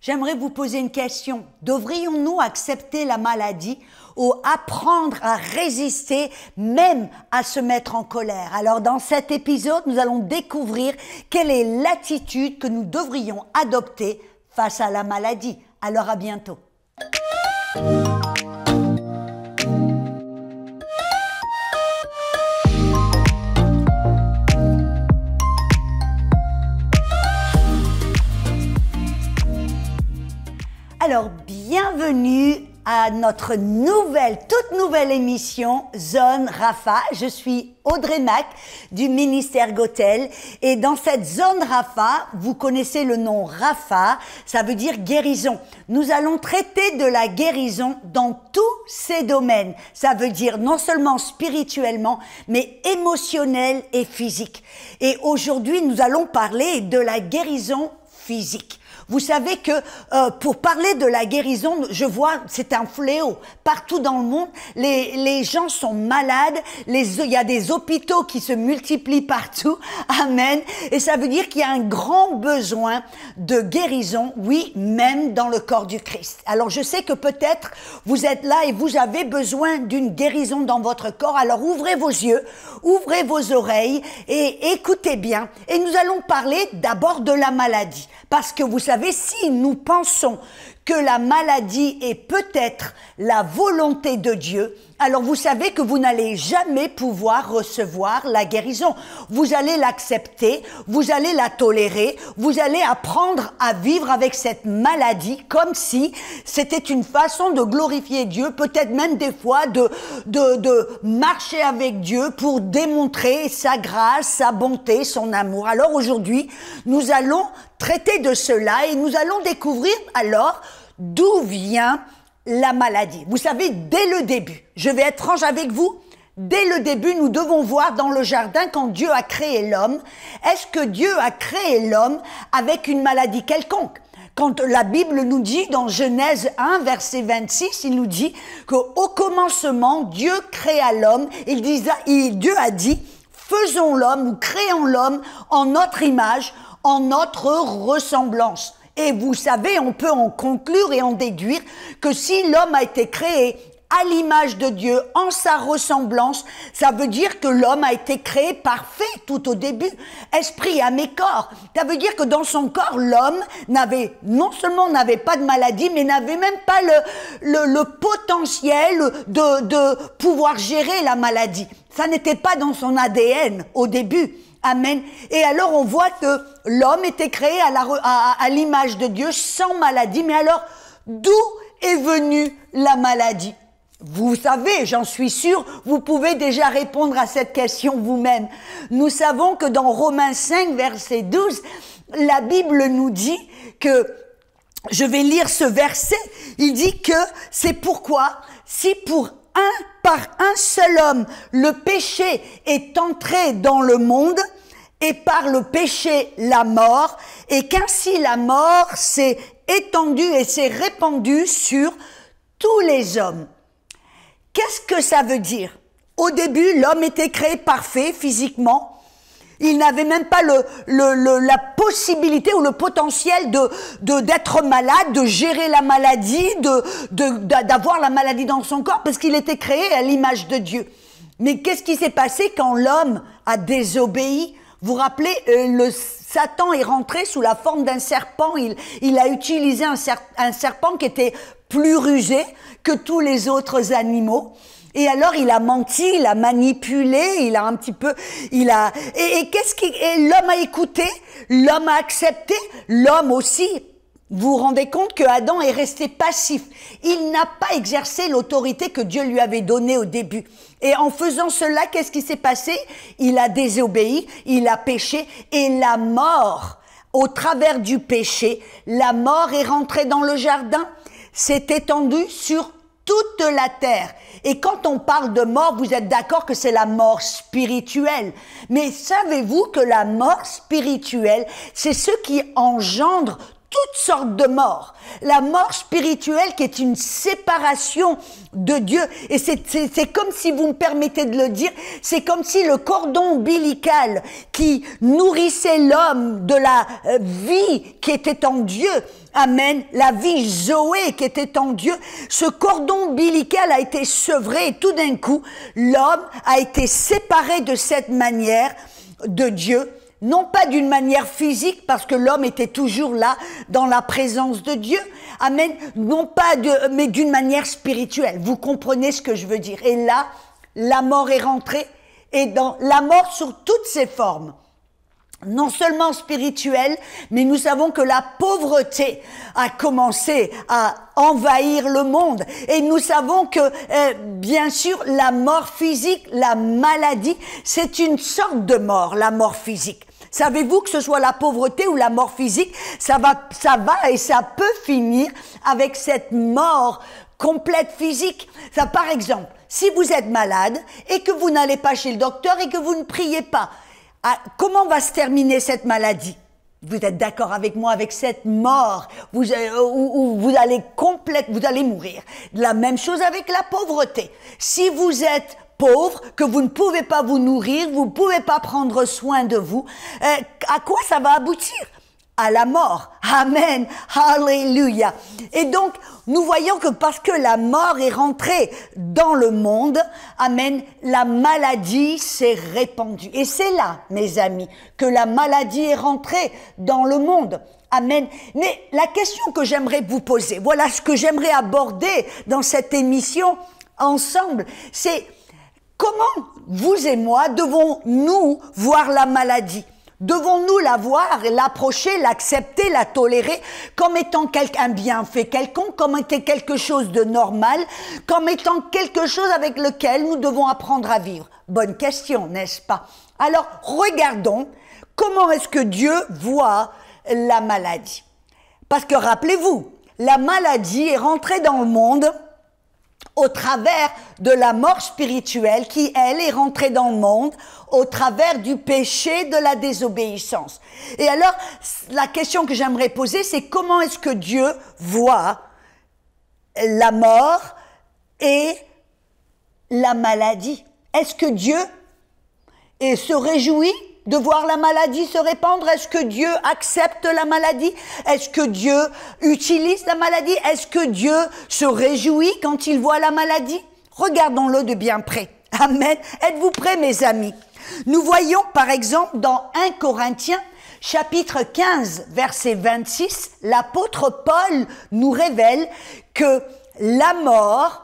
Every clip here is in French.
J'aimerais vous poser une question. Devrions-nous accepter la maladie ou apprendre à résister, même à se mettre en colère? Alors dans cet épisode, nous allons découvrir quelle est l'attitude que nous devrions adopter face à la maladie. Alors à bientôt. Alors, bienvenue à notre toute nouvelle émission Zone Rapha. Je suis Audrey Mac du ministère Gotel et dans cette Zone Rapha, vous connaissez le nom Rapha, ça veut dire guérison. Nous allons traiter de la guérison dans tous ces domaines. Ça veut dire non seulement spirituellement, mais émotionnel et physique. Et aujourd'hui, nous allons parler de la guérison physique. Vous savez que pour parler de la guérison, je vois, c'est un fléau. Partout dans le monde, les gens sont malades, il y a des hôpitaux qui se multiplient partout. Amen. Et ça veut dire qu'il y a un grand besoin de guérison, oui, même dans le corps du Christ. Alors je sais que peut-être vous êtes là et vous avez besoin d'une guérison dans votre corps. Alors ouvrez vos yeux, ouvrez vos oreilles et écoutez bien. Et nous allons parler d'abord de la maladie. Parce que vous savez, si nous pensons que la maladie est peut-être la volonté de Dieu, alors vous savez que vous n'allez jamais pouvoir recevoir la guérison. Vous allez l'accepter, vous allez la tolérer, vous allez apprendre à vivre avec cette maladie comme si c'était une façon de glorifier Dieu, peut-être même des fois de marcher avec Dieu pour démontrer sa grâce, sa bonté, son amour. Alors aujourd'hui, nous allons traiter de cela et nous allons découvrir alors d'où vient la maladie. Vous savez, dès le début, je vais être franche avec vous, dès le début, nous devons voir dans le jardin quand Dieu a créé l'homme, est-ce que Dieu a créé l'homme avec une maladie quelconque? Quand la Bible nous dit dans Genèse 1, verset 26, il nous dit qu'au commencement, Dieu créa l'homme, Dieu a dit, faisons l'homme ou créons l'homme en notre image, en notre ressemblance. Et vous savez, on peut en conclure et en déduire que si l'homme a été créé à l'image de Dieu, en sa ressemblance, ça veut dire que l'homme a été créé parfait tout au début, esprit, âme et corps. Ça veut dire que dans son corps, l'homme non seulement n'avait pas de maladie, mais n'avait même pas le potentiel de pouvoir gérer la maladie. Ça n'était pas dans son ADN au début. Amen. Et alors on voit que l'homme était créé à l'image de Dieu sans maladie. Mais alors, d'où est venue la maladie? Vous savez, j'en suis sûre, vous pouvez déjà répondre à cette question vous-même. Nous savons que dans Romains 5, verset 12, la Bible nous dit que, je vais lire ce verset, il dit que c'est pourquoi, si par un seul homme, le péché est entré dans le monde, et par le péché, la mort, et qu'ainsi la mort s'est étendue et s'est répandue sur tous les hommes. Qu'est-ce que ça veut dire? Au début, l'homme était créé parfait physiquement. Il n'avait même pas la possibilité ou le potentiel d'être malade, de gérer la maladie, d'avoir la maladie dans son corps, parce qu'il était créé à l'image de Dieu. Mais qu'est-ce qui s'est passé quand l'homme a désobéi? Vous vous rappelez, Satan est rentré sous la forme d'un serpent. Il a utilisé un serpent qui était plus rusé que tous les autres animaux. Et alors, il a menti, il a manipulé, il a un petit peu, et l'homme a écouté, l'homme a accepté, l'homme aussi. Vous vous rendez compte que Adam est resté passif. Il n'a pas exercé l'autorité que Dieu lui avait donnée au début. Et en faisant cela, qu'est-ce qui s'est passé? Il a désobéi, il a péché, et la mort, au travers du péché, la mort est rentrée dans le jardin, s'est étendue sur toute la terre. Et quand on parle de mort, vous êtes d'accord que c'est la mort spirituelle. Mais savez-vous que la mort spirituelle, c'est ce qui engendre toutes sortes de morts. La mort spirituelle qui est une séparation de Dieu. Et c'est comme si, vous me permettez de le dire, c'est comme si le cordon ombilical qui nourrissait l'homme de la vie qui était en Dieu Amen. La vie Zoé qui était en Dieu, ce cordon ombilical a été sevré et tout d'un coup, l'homme a été séparé de cette manière de Dieu. Non pas d'une manière physique, parce que l'homme était toujours là, dans la présence de Dieu. Amen. Non pas mais d'une manière spirituelle. Vous comprenez ce que je veux dire. Et là, la mort est rentrée, et dans la mort sous toutes ses formes. Non seulement spirituelle, mais nous savons que la pauvreté a commencé à envahir le monde. Et nous savons que, bien sûr, la mort physique, la maladie, c'est une sorte de mort, la mort physique. Savez-vous que ce soit la pauvreté ou la mort physique, ça va et ça peut finir avec cette mort complète physique. Ça, par exemple, si vous êtes malade et que vous n'allez pas chez le docteur et que vous ne priez pas, comment va se terminer cette maladie? Vous êtes d'accord avec moi avec cette mort où vous allez mourir. La même chose avec la pauvreté. Si vous êtes pauvre, que vous ne pouvez pas vous nourrir, vous ne pouvez pas prendre soin de vous, à quoi ça va aboutir? À la mort. Amen. Alléluia. Et donc, nous voyons que parce que la mort est rentrée dans le monde, amen, la maladie s'est répandue. Et c'est là, mes amis, que la maladie est rentrée dans le monde. Amen. Mais la question que j'aimerais vous poser, voilà ce que j'aimerais aborder dans cette émission ensemble, c'est comment vous et moi devons-nous voir la maladie? Devons-nous la voir, l'approcher, l'accepter, la tolérer comme étant un bienfait quelconque, comme étant quelque chose de normal, comme étant quelque chose avec lequel nous devons apprendre à vivre? Bonne question, n'est-ce pas? Alors, regardons comment est-ce que Dieu voit la maladie. Parce que rappelez-vous, la maladie est rentrée dans le monde au travers de la mort spirituelle qui, elle, est rentrée dans le monde au travers du péché de la désobéissance. Et alors, la question que j'aimerais poser, c'est comment est-ce que Dieu voit la mort et la maladie? Est-ce que Dieu se réjouit de voir la maladie se répandre? Est-ce que Dieu accepte la maladie? Est-ce que Dieu utilise la maladie? Est-ce que Dieu se réjouit quand il voit la maladie? Regardons-le de bien près. Amen. Êtes-vous prêts, mes amis? Nous voyons, par exemple, dans 1 Corinthiens, chapitre 15, verset 26, l'apôtre Paul nous révèle que la mort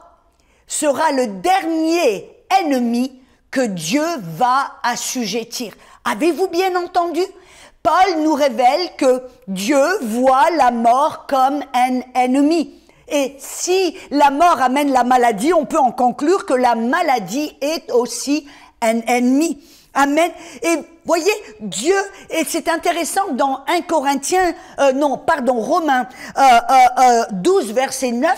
sera le dernier ennemi que Dieu va assujettir. Avez-vous bien entendu? Paul nous révèle que Dieu voit la mort comme un ennemi. Et si la mort amène la maladie, on peut en conclure que la maladie est aussi un ennemi. Amen. Et voyez, Dieu, et c'est intéressant dans Romains 12, verset 9,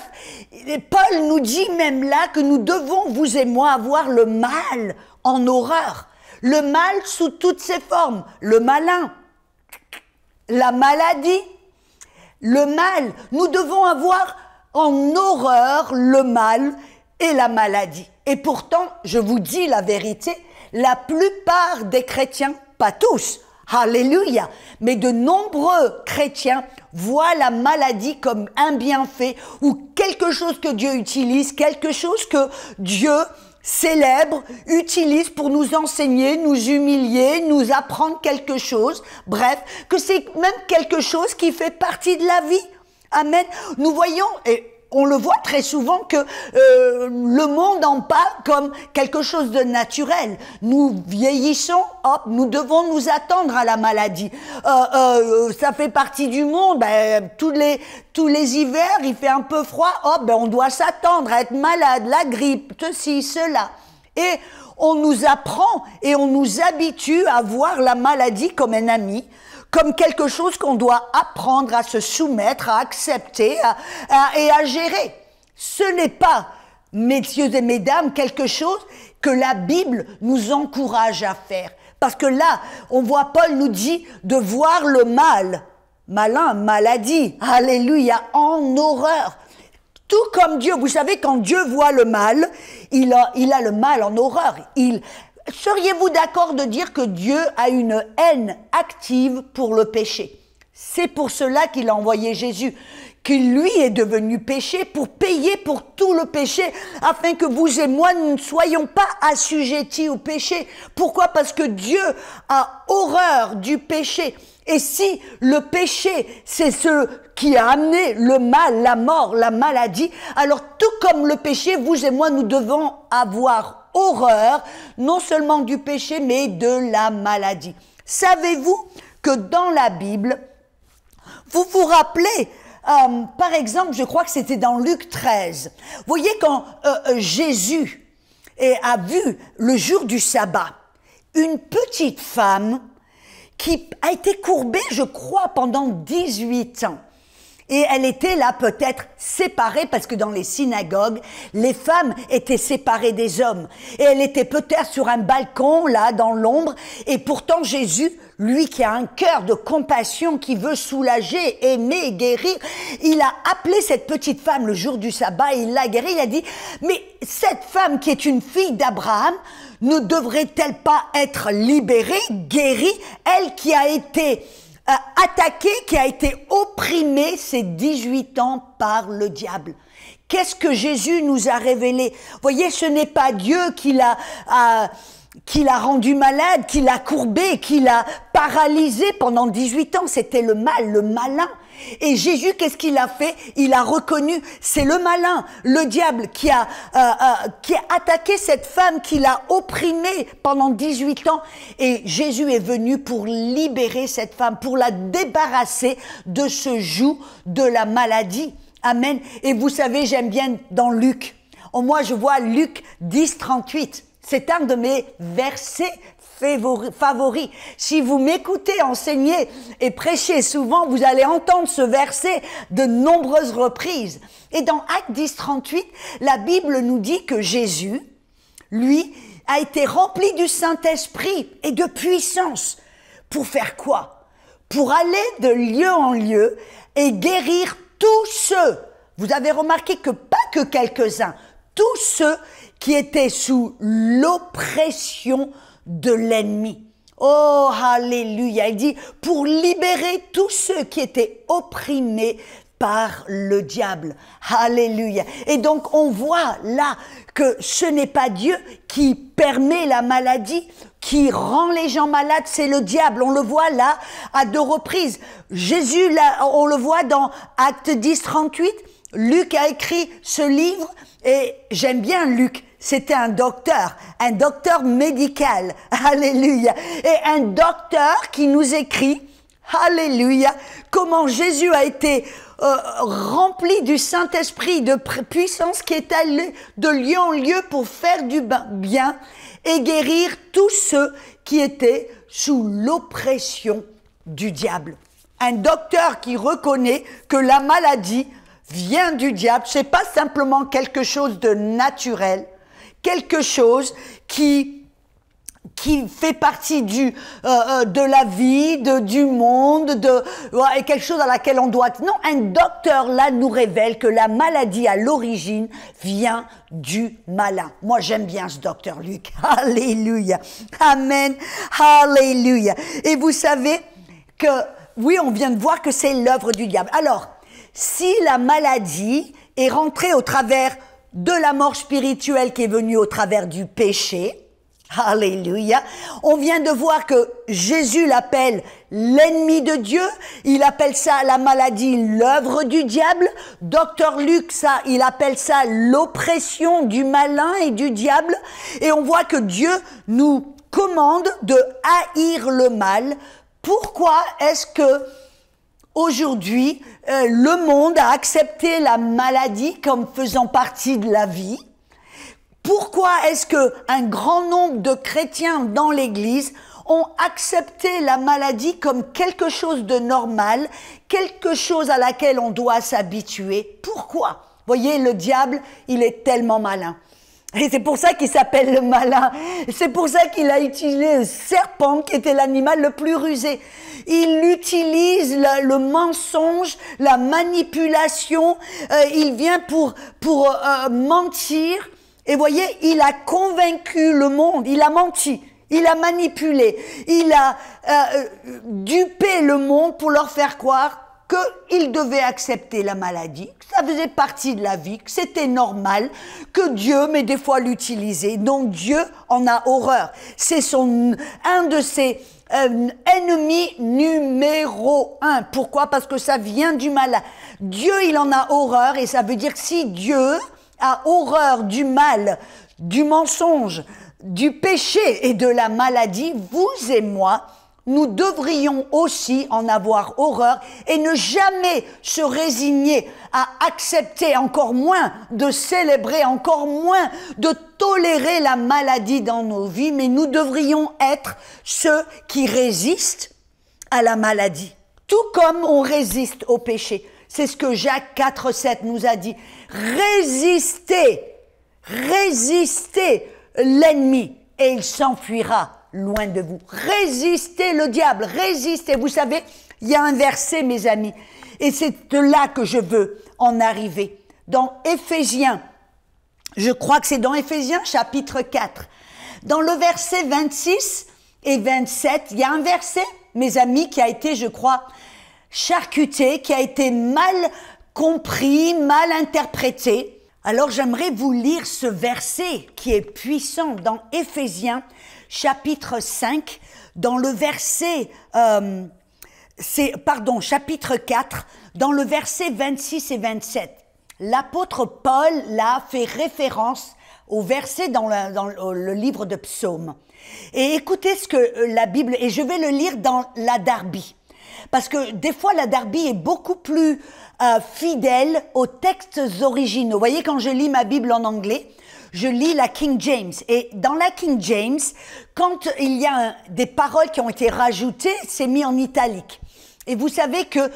Paul nous dit même là que nous devons, vous et moi, avoir le mal en horreur. Le mal sous toutes ses formes, le malin, la maladie, le mal. Nous devons avoir en horreur le mal et la maladie. Et pourtant, je vous dis la vérité, la plupart des chrétiens, pas tous, alléluia, mais de nombreux chrétiens voient la maladie comme un bienfait ou quelque chose que Dieu utilise, quelque chose que Dieu célèbre, utilise pour nous enseigner, nous humilier, nous apprendre quelque chose. Bref, que c'est même quelque chose qui fait partie de la vie. Amen. Nous voyons, et on le voit très souvent, que le monde en parle comme quelque chose de naturel. Nous vieillissons, hop, nous devons nous attendre à la maladie. Ça fait partie du monde. Tous les hivers, il fait un peu froid, hop, on doit s'attendre à être malade, la grippe, ceci, cela. Et on nous apprend et on nous habitue à voir la maladie comme un ami, comme quelque chose qu'on doit apprendre à se soumettre, à accepter et à gérer. Ce n'est pas, messieurs et mesdames, quelque chose que la Bible nous encourage à faire. Parce que là, on voit Paul nous dit de voir le mal, malin, maladie, alléluia, en horreur. Tout comme Dieu, vous savez, quand Dieu voit le mal, il a le mal en horreur. Seriez-vous d'accord de dire que Dieu a une haine active pour le péché? C'est pour cela qu'il a envoyé Jésus, qu'il lui est devenu péché pour payer pour tout le péché, afin que vous et moi ne soyons pas assujettis au péché. Pourquoi? Parce que Dieu a horreur du péché. Et si le péché, c'est ce qui a amené le mal, la mort, la maladie, alors tout comme le péché, vous et moi, nous devons avoir horreur, non seulement du péché, mais de la maladie. Savez-vous que dans la Bible, vous vous rappelez, par exemple, je crois que c'était dans Luc 13, vous voyez quand Jésus a vu le jour du sabbat, une petite femme qui a été courbée, je crois, pendant 18 ans. Et elle était là peut-être séparée, parce que dans les synagogues, les femmes étaient séparées des hommes. Et elle était peut-être sur un balcon, là, dans l'ombre. Et pourtant, Jésus, lui qui a un cœur de compassion, qui veut soulager, aimer, guérir, il a appelé cette petite femme le jour du sabbat, et il l'a guérie. Il a dit, mais cette femme qui est une fille d'Abraham, ne devrait-elle pas être libérée, guérie, elle qui a été attaquée, qui a été opprimée ces 18 ans par le diable? Qu'est-ce que Jésus nous a révélé? Vous voyez, ce n'est pas Dieu qui l'a rendu malade, qui l'a courbé, qui l'a paralysé pendant 18 ans. C'était le mal, le malin. Et Jésus, qu'est-ce qu'il a fait? Il a reconnu, c'est le malin, le diable qui a attaqué cette femme, qui l'a opprimée pendant 18 ans. Et Jésus est venu pour libérer cette femme, pour la débarrasser de ce joug de la maladie. Amen. Et vous savez, j'aime bien dans Luc. Moi, je vois Luc 10, 38. C'est un de mes versets favoris. Si vous m'écoutez enseigner et prêcher souvent, vous allez entendre ce verset de nombreuses reprises. Et dans Actes 10, 38, la Bible nous dit que Jésus, lui, a été rempli du Saint-Esprit et de puissance. Pour faire quoi? Pour aller de lieu en lieu et guérir tous ceux, vous avez remarqué que pas que quelques-uns, tous ceux qui étaient sous l'oppression de l'ennemi. Oh, alléluia. Il dit, pour libérer tous ceux qui étaient opprimés par le diable. Alléluia. Et donc, on voit là que ce n'est pas Dieu qui permet la maladie, qui rend les gens malades, c'est le diable. On le voit là à 2 reprises. Jésus, là, on le voit dans Actes 10, 38. Luc a écrit ce livre, et j'aime bien Luc. C'était un docteur médical, alléluia, et un docteur qui nous écrit, alléluia, comment Jésus a été rempli du Saint-Esprit, de puissance, qui est allé de lieu en lieu pour faire du bien et guérir tous ceux qui étaient sous l'oppression du diable. Un docteur qui reconnaît que la maladie vient du diable, c'est pas simplement quelque chose de naturel, quelque chose qui fait partie de la vie, du monde, quelque chose à laquelle on doit... Non, un docteur là nous révèle que la maladie à l'origine vient du malin. Moi j'aime bien ce docteur Luc. Alléluia. Amen. Alléluia. Et vous savez que, oui, on vient de voir que c'est l'œuvre du diable. Alors, si la maladie est rentrée au travers de la mort spirituelle qui est venue au travers du péché, alléluia, on vient de voir que Jésus l'appelle l'ennemi de Dieu, il appelle ça la maladie l'œuvre du diable, Docteur Luc, ça, il appelle ça l'oppression du malin et du diable, et on voit que Dieu nous commande de haïr le mal. Pourquoi est-ce que aujourd'hui, le monde a accepté la maladie comme faisant partie de la vie? Pourquoi est-ce qu'un grand nombre de chrétiens dans l'Église ont accepté la maladie comme quelque chose de normal, quelque chose à laquelle on doit s'habituer? Pourquoi? Voyez, le diable, il est tellement malin. Et c'est pour ça qu'il s'appelle le malin. C'est pour ça qu'il a utilisé le serpent, qui était l'animal le plus rusé. Il utilise le mensonge, la manipulation. Il vient pour mentir. Et voyez, il a convaincu le monde. Il a menti. il a manipulé, il a dupé le monde pour leur faire croire qu'ils devaient accepter la maladie, que ça faisait partie de la vie, que c'était normal, que Dieu, mais des fois l'utilisait. Donc Dieu en a horreur. C'est un de ses ennemis numéro 1. Pourquoi? Parce que ça vient du mal. Dieu, il en a horreur, et ça veut dire que si Dieu a horreur du mal, du mensonge, du péché et de la maladie, vous et moi, nous devrions aussi en avoir horreur et ne jamais se résigner à accepter, encore moins de célébrer, encore moins de tolérer la maladie dans nos vies, mais nous devrions être ceux qui résistent à la maladie, tout comme on résiste au péché. C'est ce que Jacques 4,7 nous a dit. Résistez l'ennemi et il s'enfuira loin de vous. Résistez le diable, résistez. Vous savez, il y a un verset, mes amis, et c'est de là que je veux en arriver. Dans Éphésiens, je crois que c'est dans Éphésiens chapitre 4, dans le verset 26 et 27, il y a un verset, mes amis, qui a été, je crois, charcuté, qui a été mal compris, mal interprété. Alors j'aimerais vous lire ce verset qui est puissant dans Éphésiens chapitre 5, dans le verset, chapitre 4, dans le verset 26 et 27. L'apôtre Paul là fait référence au verset dans le livre de Psaumes. Et écoutez ce que la Bible, et je vais le lire dans la Darby, parce que des fois la Darby est beaucoup plus fidèle aux textes originaux. Vous voyez, quand je lis ma Bible en anglais, je lis la King James. Et dans la King James, quand il y a des paroles qui ont été rajoutées, c'est mis en italique. Et vous savez que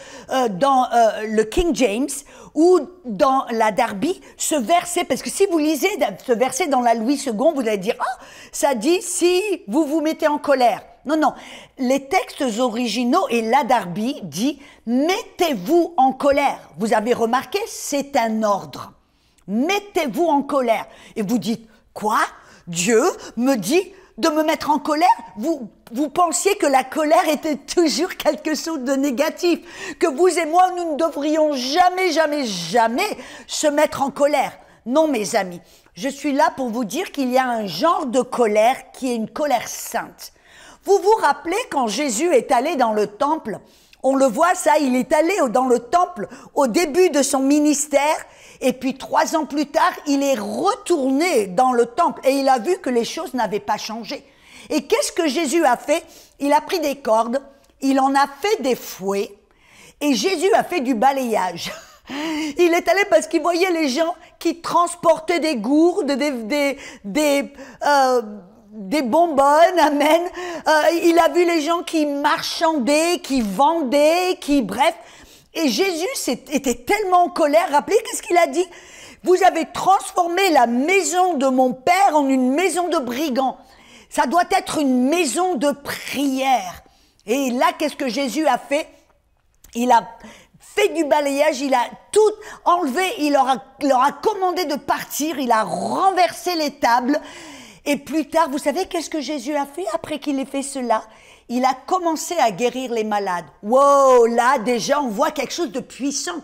dans le King James ou dans la Darby, ce verset, parce que si vous lisez ce verset dans la Louis II, vous allez dire « Ah, ça dit si vous vous mettez en colère ». Non, non, les textes originaux et la Darby dit « Mettez-vous en colère ». Vous avez remarqué, c'est un ordre. Mettez-vous en colère. Et vous dites, quoi? Dieu me dit de me mettre en colère? Vous pensiez que la colère était toujours quelque chose de négatif, que vous et moi, nous ne devrions jamais se mettre en colère. Non, mes amis, je suis là pour vous dire qu'il y a un genre de colère qui est une colère sainte. Vous vous rappelez quand Jésus est allé dans le temple? On le voit ça, il est allé dans le temple au début de son ministère. Et puis 3 ans plus tard, il est retourné dans le temple et il a vu que les choses n'avaient pas changé. Et qu'est-ce que Jésus a fait? Il a pris des cordes, il en a fait des fouets et Jésus a fait du balayage. Il est allé parce qu'il voyait les gens qui transportaient des gourdes, des bonbonnes, amen. Il a vu les gens qui marchandaient, qui vendaient, bref. Et Jésus était tellement en colère. Rappelez, qu'est-ce qu'il a dit? Vous avez transformé la maison de mon père en une maison de brigands. Ça doit être une maison de prière. Et là, qu'est-ce que Jésus a fait? Il a fait du balayage, il a tout enlevé, il leur a commandé de partir, il a renversé les tables. Et plus tard, vous savez qu'est-ce que Jésus a fait après qu'il ait fait cela? Il a commencé à guérir les malades. Wow, là déjà on voit quelque chose de puissant.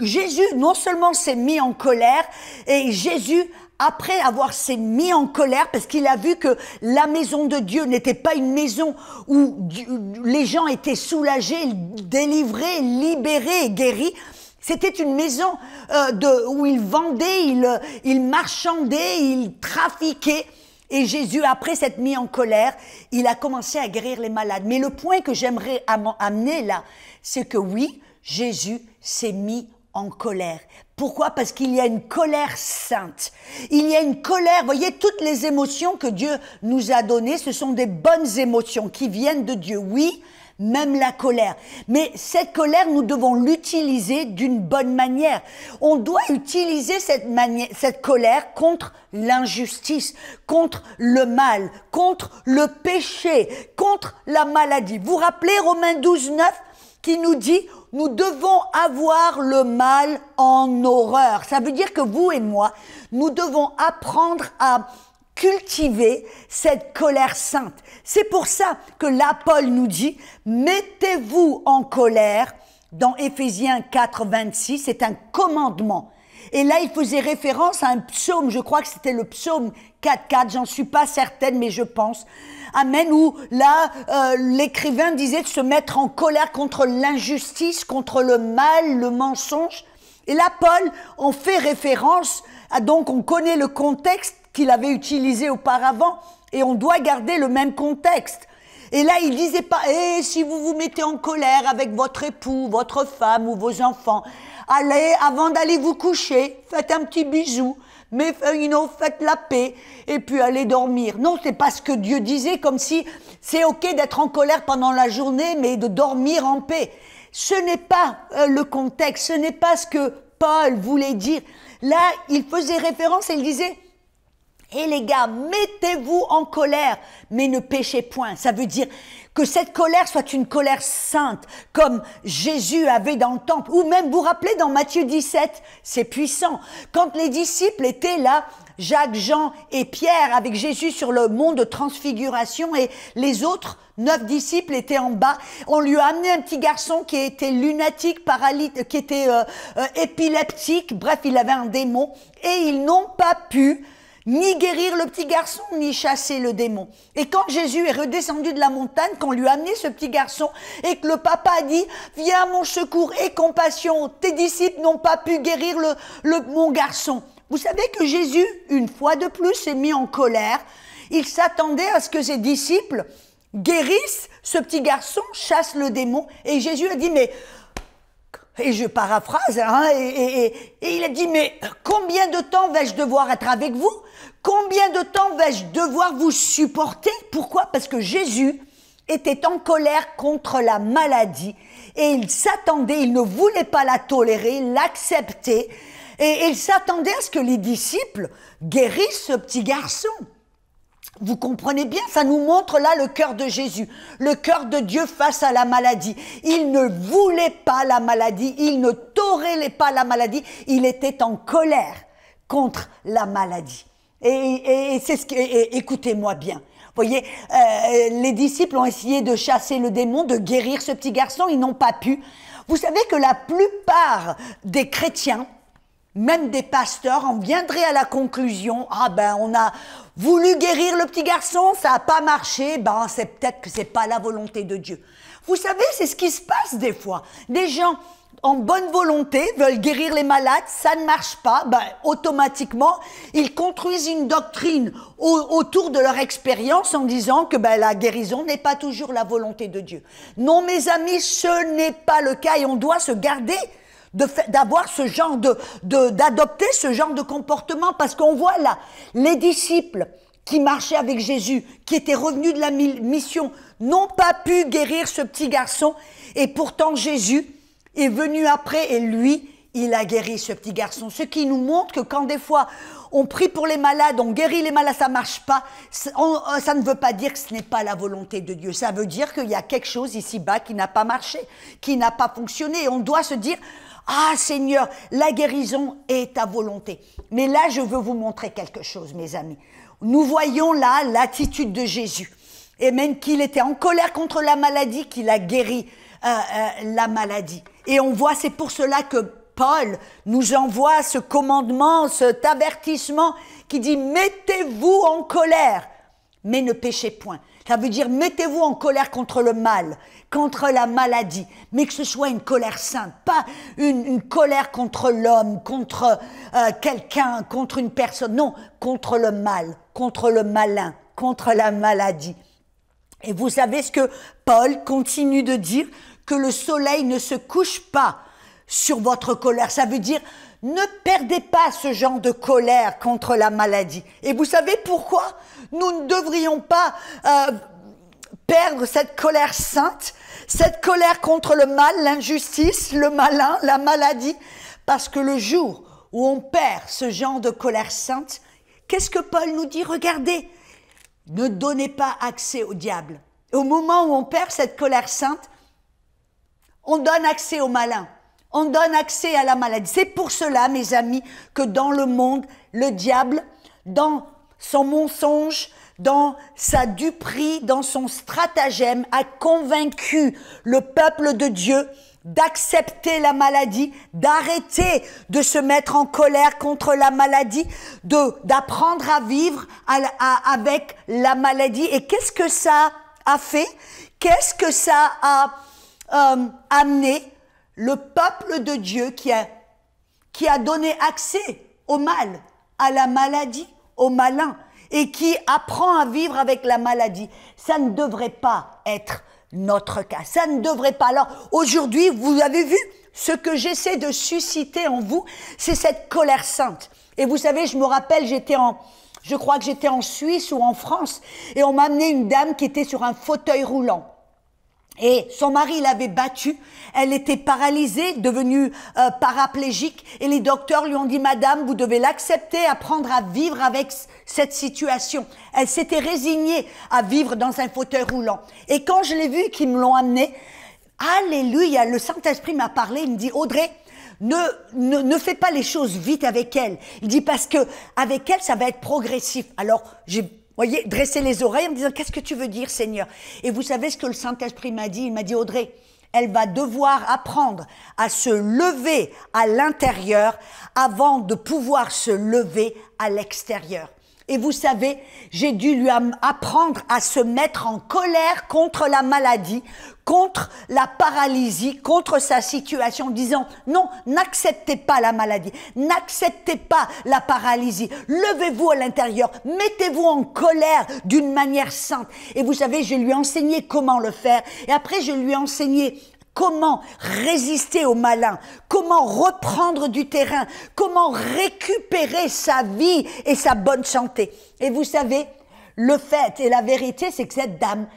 Jésus non seulement s'est mis en colère, et Jésus, après avoir s'est mis en colère, parce qu'il a vu que la maison de Dieu n'était pas une maison où les gens étaient soulagés, délivrés, libérés et guéris. C'était une maison où ils vendaient, ils marchandaient, ils trafiquaient. Et Jésus, après s'être mis en colère, il a commencé à guérir les malades. Mais le point que j'aimerais amener là, c'est que oui, Jésus s'est mis en colère. Pourquoi? Parce qu'il y a une colère sainte. Il y a une colère, voyez, toutes les émotions que Dieu nous a données, ce sont des bonnes émotions qui viennent de Dieu. Oui, même la colère. Mais cette colère, nous devons l'utiliser d'une bonne manière. On doit utiliser cette colère contre l'injustice, contre le mal, contre le péché, contre la maladie. Vous vous rappelez Romains 12, 9 qui nous dit « Nous devons avoir le mal en horreur ». Ça veut dire que vous et moi, nous devons apprendre à cultiver cette colère sainte. C'est pour ça que là, Paul nous dit, mettez-vous en colère. Dans Éphésiens 4, 26, c'est un commandement. Et là, il faisait référence à un psaume, je crois que c'était le psaume 4.4, j'en suis pas certaine, mais je pense. Amen, où là, l'écrivain disait de se mettre en colère contre l'injustice, contre le mal, le mensonge. Et là, Paul en fait référence, donc on connaît le contexte qu'il avait utilisé auparavant, et on doit garder le même contexte. Et là, il disait pas, si vous vous mettez en colère avec votre époux, votre femme ou vos enfants, allez, avant d'aller vous coucher, faites un petit bisou, mais faites la paix, et puis allez dormir. Non, c'est pas ce que Dieu disait, comme si c'est ok d'être en colère pendant la journée, mais de dormir en paix. Ce n'est pas le contexte, ce n'est pas ce que Paul voulait dire. Là, il faisait référence et il disait, les gars, mettez-vous en colère, mais ne péchez point. Ça veut dire que cette colère soit une colère sainte, comme Jésus avait dans le temple. Ou même, vous vous rappelez, dans Matthieu 17, c'est puissant. Quand les disciples étaient là, Jacques, Jean et Pierre avec Jésus sur le mont de transfiguration, et les autres 9 disciples étaient en bas. On lui a amené un petit garçon qui était lunatique, paralytique, qui était épileptique. Bref, il avait un démon. Et ils n'ont pas pu ni guérir le petit garçon, ni chasser le démon. Et quand Jésus est redescendu de la montagne, qu'on lui a amené ce petit garçon, et que le papa a dit, viens à mon secours, aie compassion, tes disciples n'ont pas pu guérir mon garçon. Vous savez que Jésus, une fois de plus, s'est mis en colère. Il s'attendait à ce que ses disciples guérissent ce petit garçon, chassent le démon. Et Jésus a dit, mais, et je paraphrase, et il a dit, mais combien de temps vais-je devoir être avec vous? Combien de temps vais-je devoir vous supporter? Pourquoi? Parce que Jésus était en colère contre la maladie, et il s'attendait, il ne voulait pas la tolérer, l'accepter, et il s'attendait à ce que les disciples guérissent ce petit garçon. Vous comprenez bien, ça nous montre là le cœur de Jésus, le cœur de Dieu face à la maladie. Il ne voulait pas la maladie, il ne tolérait pas la maladie, il était en colère contre la maladie. Et c'est ce que, écoutez-moi bien. Vous voyez, les disciples ont essayé de chasser le démon, de guérir ce petit garçon, ils n'ont pas pu. Vous savez que la plupart des chrétiens, même des pasteurs, en viendraient à la conclusion, on a voulu guérir le petit garçon, ça n'a pas marché, c'est peut-être que c'est pas la volonté de Dieu. Vous savez, c'est ce qui se passe des fois. Des gens en bonne volonté veulent guérir les malades, ça ne marche pas, automatiquement, ils construisent une doctrine autour de leur expérience en disant que la guérison n'est pas toujours la volonté de Dieu. Non, mes amis, ce n'est pas le cas, et on doit se garder d'avoir ce genre d'adopter ce genre de comportement, parce qu'on voit là, les disciples qui marchaient avec Jésus, qui étaient revenus de la mission, n'ont pas pu guérir ce petit garçon, et pourtant Jésus est venu après, et lui, il a guéri ce petit garçon. Ce qui nous montre que quand des fois on prie pour les malades, on guérit les malades, ça marche pas, ça ne veut pas dire que ce n'est pas la volonté de Dieu. Ça veut dire qu'il y a quelque chose ici-bas qui n'a pas marché, qui n'a pas fonctionné. Et on doit se dire, Seigneur, la guérison est ta volonté. Mais là, je veux vous montrer quelque chose, mes amis. Nous voyons là l'attitude de Jésus. Et même qu'il était en colère contre la maladie, qu'il a guéri la maladie. Et on voit, c'est pour cela que Paul nous envoie ce commandement, cet avertissement qui dit « Mettez-vous en colère, mais ne péchez point ». Ça veut dire « Mettez-vous en colère contre le mal, contre la maladie, mais que ce soit une colère sainte, pas une colère contre l'homme, contre quelqu'un, contre une personne, non, contre le mal, contre le malin, contre la maladie ». Et vous savez ce que Paul continue de dire? Que le soleil ne se couche pas sur votre colère. Ça veut dire, ne perdez pas ce genre de colère contre la maladie. Et vous savez pourquoi? Nous ne devrions pas perdre cette colère sainte, cette colère contre le mal, l'injustice, le malin, la maladie, parce que le jour où on perd ce genre de colère sainte, qu'est-ce que Paul nous dit? Regardez, ne donnez pas accès au diable. Au moment où on perd cette colère sainte, on donne accès au malin, on donne accès à la maladie. C'est pour cela, mes amis, que dans le monde, le diable, dans son mensonge, dans sa duperie, dans son stratagème, a convaincu le peuple de Dieu d'accepter la maladie, d'arrêter de se mettre en colère contre la maladie, d'apprendre à vivre avec la maladie. Et qu'est-ce que ça a fait? Qu'est-ce que ça a amené? Le peuple de Dieu qui a donné accès au mal, à la maladie, au malin, et qui apprend à vivre avec la maladie. Ça ne devrait pas être notre cas. Ça ne devrait pas. Alors, aujourd'hui, vous avez vu, ce que j'essaie de susciter en vous, c'est cette colère sainte. Et vous savez, je me rappelle, je crois que j'étais en Suisse ou en France, et on m'a amené une dame qui était sur un fauteuil roulant. Et son mari l'avait battue, elle était paralysée, devenue paraplégique, et les docteurs lui ont dit « Madame, vous devez l'accepter, apprendre à vivre avec cette situation ». Elle s'était résignée à vivre dans un fauteuil roulant. Et quand je l'ai vue, qu'ils me l'ont amenée, alléluia, le Saint-Esprit m'a parlé, il me dit « Audrey, ne fais pas les choses vite avec elle ». Il dit « Parce que avec elle, ça va être progressif ». Alors, voyez, dresser les oreilles en me disant « Qu'est-ce que tu veux dire, Seigneur ?» Et vous savez ce que le Saint-Esprit m'a dit? Il m'a dit « Audrey, elle va devoir apprendre à se lever à l'intérieur avant de pouvoir se lever à l'extérieur. » Et vous savez, j'ai dû lui apprendre à se mettre en colère contre la maladie, contre la paralysie, contre sa situation, en disant « Non, n'acceptez pas la maladie, n'acceptez pas la paralysie, levez-vous à l'intérieur, mettez-vous en colère d'une manière sainte. » Et vous savez, je lui ai enseigné comment le faire, et après je lui ai enseigné comment résister au malin, comment reprendre du terrain, comment récupérer sa vie et sa bonne santé. Et vous savez, le fait et la vérité, c'est que cette dame,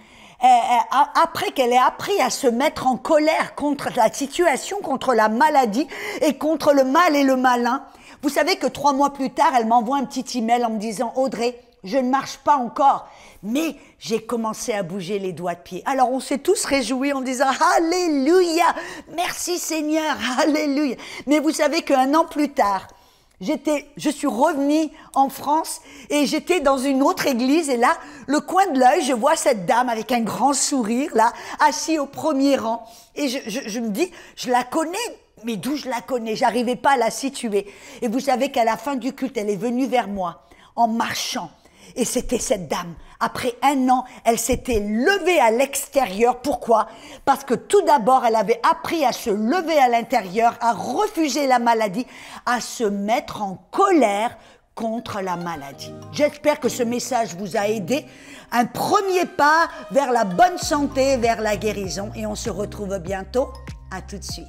après qu'elle ait appris à se mettre en colère contre la situation, contre la maladie et contre le mal et le malin, vous savez que 3 mois plus tard, elle m'envoie un petit email en me disant « Audrey, je ne marche pas encore, mais j'ai commencé à bouger les doigts de pied. » Alors on s'est tous réjouis en disant « Alléluia, merci Seigneur, Alléluia ». Mais vous savez qu'un an plus tard, je suis revenue en France et j'étais dans une autre église et là, le coin de l'œil, je vois cette dame avec un grand sourire là, assise au premier rang et je me dis, je la connais, mais d'où je la connais? J'arrivais pas à la situer. Et vous savez qu'à la fin du culte, elle est venue vers moi en marchant. Et c'était cette dame. Après 1 an, elle s'était levée à l'extérieur. Pourquoi? Parce que tout d'abord, elle avait appris à se lever à l'intérieur, à refuser la maladie, à se mettre en colère contre la maladie. J'espère que ce message vous a aidé. Un premier pas vers la bonne santé, vers la guérison. Et on se retrouve bientôt. À tout de suite.